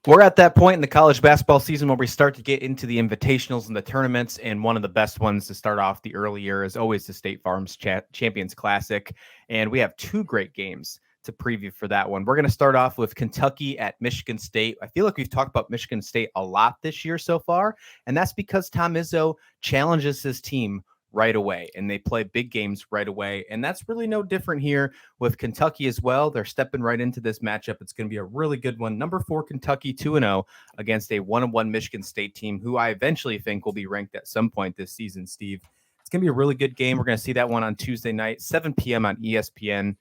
We're at that point in the college basketball season where we start to get into the invitationals and the tournaments, and one of the best ones to start off the early year is always the State Farm's Champions Classic, and we have two great games to preview for that one. We're going to start off with Kentucky at Michigan State. I feel like we've talked about Michigan State a lot this year so far, and that's because Tom Izzo challenges his team right away, and they play big games right away, and that's really no different here with Kentucky as well. They're stepping right into this matchup. It's going to be a really good one. Number 4 Kentucky 2-0 against a 1-1 Michigan State team who I eventually think will be ranked at some point this season, Steve. It's going to be a really good game. We're going to see that one on Tuesday night, 7 p.m. on ESPN.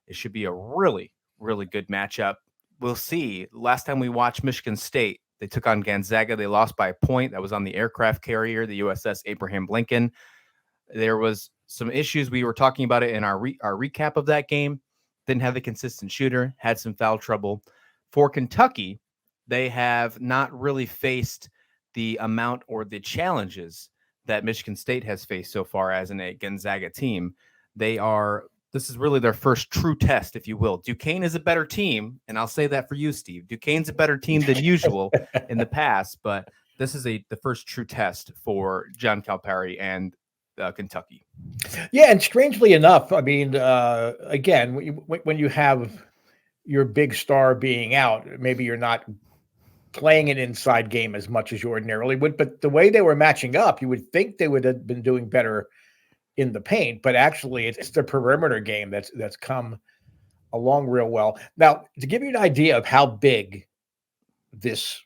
It should be a really, really good matchup. We'll see. Last time we watched Michigan State, they took on Gonzaga. They lost by a point. That was on the aircraft carrier, the USS Abraham Lincoln. There was some issues. We were talking about it in our recap of that game. Didn't have a consistent shooter, had some foul trouble. For Kentucky, they have not really faced the amount or the challenges that Michigan State has faced so far as in a Gonzaga team. This is really their first true test, if you will. Duquesne is a better team, and I'll say that for you, Steve. Duquesne's a better team than usual in the past, but this is the first true test for John Calipari and Kentucky. Yeah, and strangely enough, I mean, again, when you have your big star being out, maybe you're not playing an inside game as much as you ordinarily would, but the way they were matching up, you would think they would have been doing better in the paint, but actually it's the perimeter game that's come along real well. Now, to give you an idea of how big this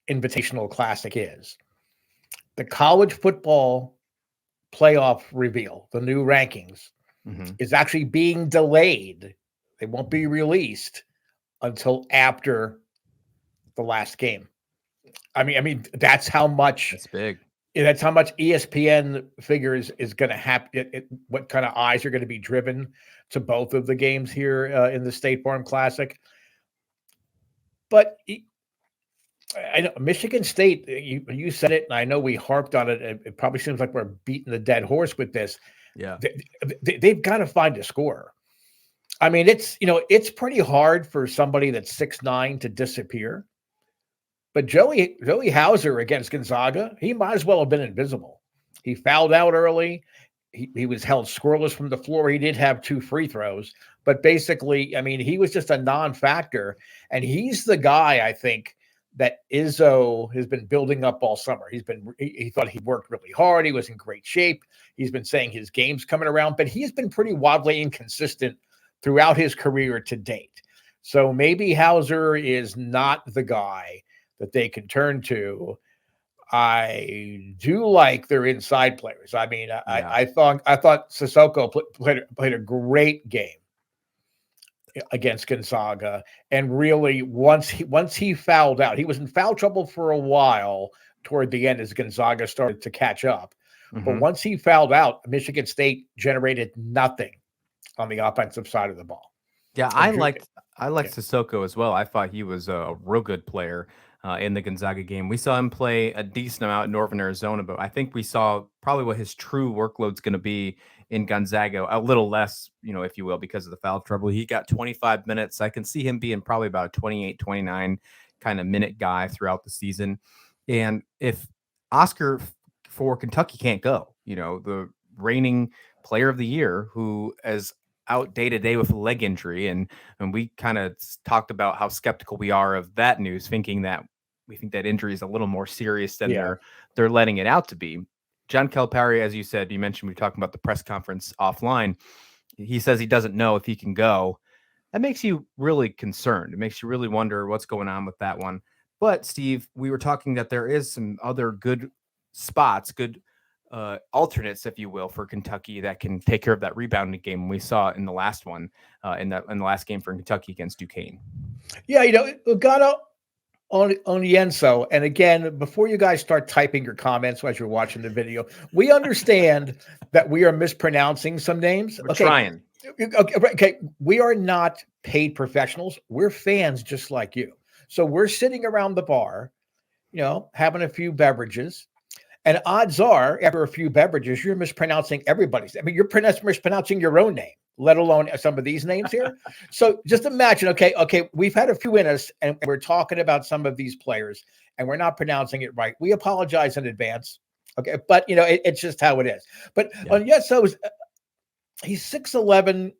Invitational Classic is, the college football playoff reveal, the new rankings, is actually being delayed. They won't be released until after the last game. I mean, that's how much. That's big. That's how much ESPN figures is going to happen. What kind of eyes are going to be driven to both of the games here in the State Farm Classic? But I know Michigan State, you said it, and I know we harped on it. It probably seems like we're beating the dead horse with this. Yeah, they've got to find a scorer. I mean, it's pretty hard for somebody that's 6'9" to disappear. But Joey Hauser against Gonzaga, he might as well have been invisible. He fouled out early. He was held scoreless from the floor. He did have 2 free throws, but basically, I mean, he was just a non-factor. And he's the guy, I think, that Izzo has been building up all summer. He thought he worked really hard. He was in great shape. He's been saying his game's coming around, but he's been pretty wildly inconsistent throughout his career to date. So maybe Hauser is not the guy that they can turn to. I do like their inside players. I mean, I thought Sissoko played a great game against Gonzaga, and really once he fouled out, he was in foul trouble for a while toward the end as Gonzaga started to catch up. But once he fouled out, Michigan State generated nothing on the offensive side of the ball. Yeah, I liked Sissoko as well. I thought he was a real good player in the Gonzaga game. We saw him play a decent amount in Northern Arizona, but I think we saw probably what his true workload's going to be in Gonzaga, a little less, if you will, because of the foul trouble. He got 25 minutes. I can see him being probably about a 28, 29 kind of minute guy throughout the season. And if Oscar for Kentucky can't go, the reigning player of the year who is out day to day with a leg injury. And we kind of talked about how skeptical we are of that news, thinking that we think that injury is a little more serious than they're letting it out to be. John Calipari, as you said, you mentioned, we were talking about the press conference offline. He says he doesn't know if he can go. That makes you really concerned. It makes you really wonder what's going on with that one. But Steve, we were talking that there is some other good spots, good alternates, if you will, for Kentucky that can take care of that rebounding game we saw in the last one, in the last game for Kentucky against Duquesne. Yeah, Lugano on Yenso. And again, before you guys start typing your comments as you're watching the video, we understand that we are mispronouncing some names. We're trying. Okay. We are not paid professionals. We're fans just like you. So we're sitting around the bar, having a few beverages. And odds are, after a few beverages, you're mispronouncing everybody's. I mean, you're mispronouncing your own name, let alone some of these names here. So just imagine, okay, we've had a few in us, and we're talking about some of these players, and we're not pronouncing it right. We apologize in advance. Okay, but it's just how it is. But on Yeso's, he's 6'11".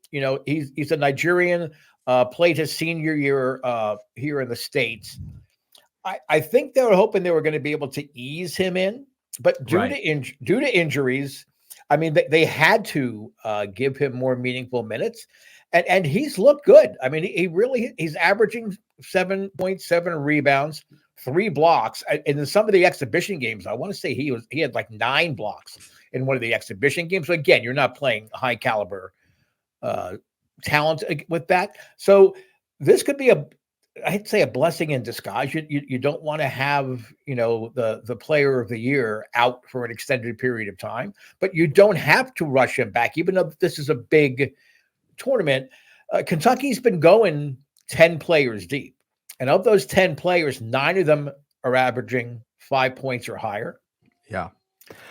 He's a Nigerian. Played his senior year here in the States. I think they were hoping they were going to be able to ease him in, but due to injuries, I mean, they had to give him more meaningful minutes, and he's looked good. I mean, he's averaging 7.7 rebounds, 3 blocks, and in some of the exhibition games, I want to say he had like 9 blocks in one of the exhibition games. So again, you're not playing high caliber talent with that, so this could be I'd say a blessing in disguise. You don't want to have the player of the year out for an extended period of time, but you don't have to rush him back, even though this is a big tournament. Kentucky's been going 10 players deep, and of those 10 players, 9 of them are averaging 5 points or higher. Yeah.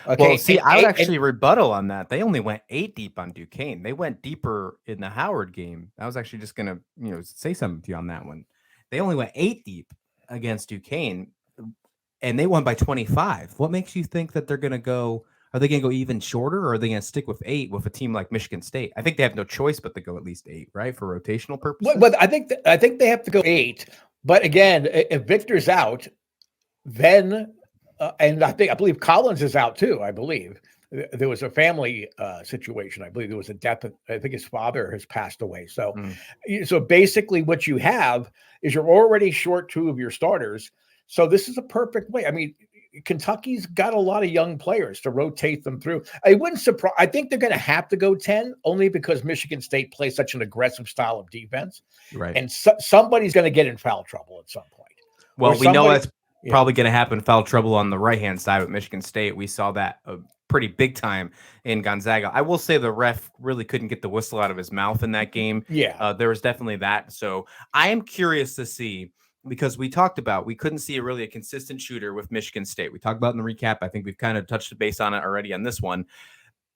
Okay. Well, see, I would actually rebuttal on that. They only went 8 deep on Duquesne. They went deeper in the Howard game. I was actually just going to, say something to you on that one. They only went 8 deep against Duquesne, and they won by 25. What makes you think that they're going to go? Are they going to go even shorter, or are they going to stick with 8 with a team like Michigan State? I think they have no choice but to go at least 8, right, for rotational purposes. But I think they have to go 8. But again, if Victor's out, then and I believe Collins is out too. I believe there was a family situation. I believe there was a death. I think his father has passed away. So, so basically, what you have is you're already short 2 of your starters. So this is a perfect way. I mean, Kentucky's got a lot of young players to rotate them through. I wouldn't surprise. I think they're going to have to go 10 only because Michigan State plays such an aggressive style of defense, right? And somebody's going to get in foul trouble at some point. Well, we know that's probably going to happen. Foul trouble on the right-hand side with Michigan State. We saw that pretty big time in Gonzaga. I will say the ref really couldn't get the whistle out of his mouth in that game. Yeah. There was definitely that. So I am curious to see, because we talked about, we couldn't see a consistent shooter with Michigan State. We talked about in the recap. I think we've kind of touched the base on it already on this one.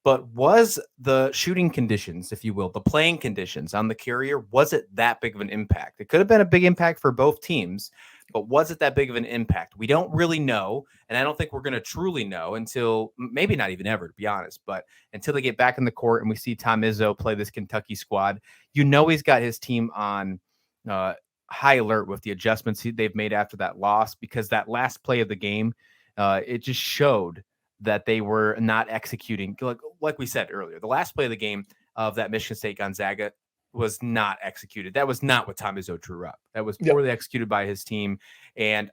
But was the shooting conditions, if you will, the playing conditions on the Carrier, was it that big of an impact? It could have been a big impact for both teams, but was it that big of an impact? We don't really know, and I don't think we're going to truly know until maybe not even ever, to be honest, but until they get back in the court and we see Tom Izzo play this Kentucky squad. He's got his team on high alert with the adjustments they've made after that loss, because that last play of the game, it just showed that they were not executing. Like we said earlier, the last play of the game of that Michigan State Gonzaga was not executed. That was not what Tom Izzo drew up. That was poorly executed by his team. And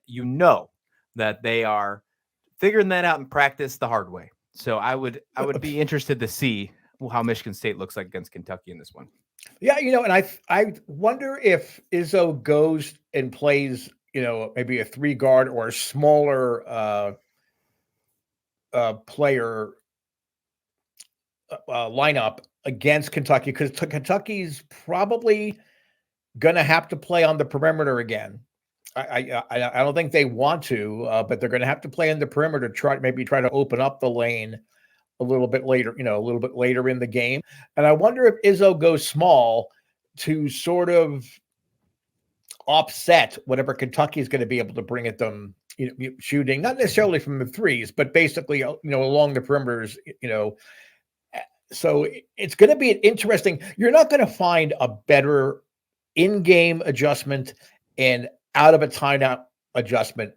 that they are figuring that out in practice the hard way. So I would be interested to see how Michigan State looks like against Kentucky in this one. Yeah, and I wonder if Izzo goes and plays, maybe a 3-guard or a smaller player lineup against Kentucky, because Kentucky's probably going to have to play on the perimeter again. I don't think they want to, but they're going to have to play in the perimeter, try to open up the lane a little bit later, in the game. And I wonder if Izzo goes small to sort of offset whatever Kentucky is going to be able to bring at them, shooting, not necessarily from the threes, but basically, along the perimeters, So it's going to be an interesting, you're not going to find a better in-game adjustment and out of a timeout adjustment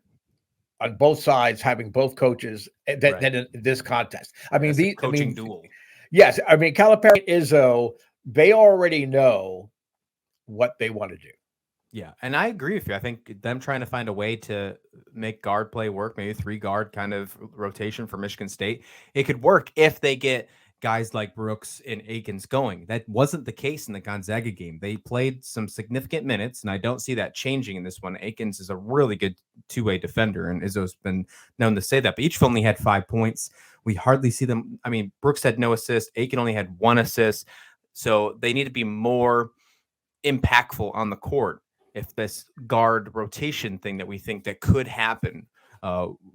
on both sides, having both coaches than in this contest. I mean, the coaching duel. Yes. I mean, Calipari and Izzo, they already know what they want to do. Yeah, and I agree with you. I think them trying to find a way to make guard play work, maybe 3-guard kind of rotation for Michigan State, it could work if they get guys like Brooks and Akins going. That wasn't the case in the Gonzaga game. They played some significant minutes, and I don't see that changing in this one. Akins is a really good two-way defender, and Izzo's been known to say that. But each of them only had 5 points. We hardly see them. I mean, Brooks had no assist. Aiken only had 1 assist. So they need to be more impactful on the court if this guard rotation thing that we think that could happen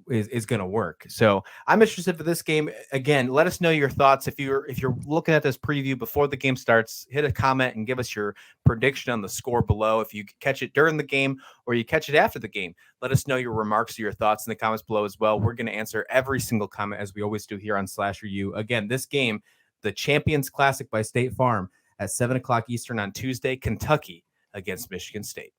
is going to work. So I'm interested for this game. Again, let us know your thoughts. If you're looking at this preview before the game starts, hit a comment and give us your prediction on the score below. If you catch it during the game or you catch it after the game, let us know your remarks or your thoughts in the comments below as well. We're going to answer every single comment as we always do here on Slasher U. Again, this game, the Champions Classic by State Farm at 7 o'clock Eastern on Tuesday, Kentucky against Michigan State.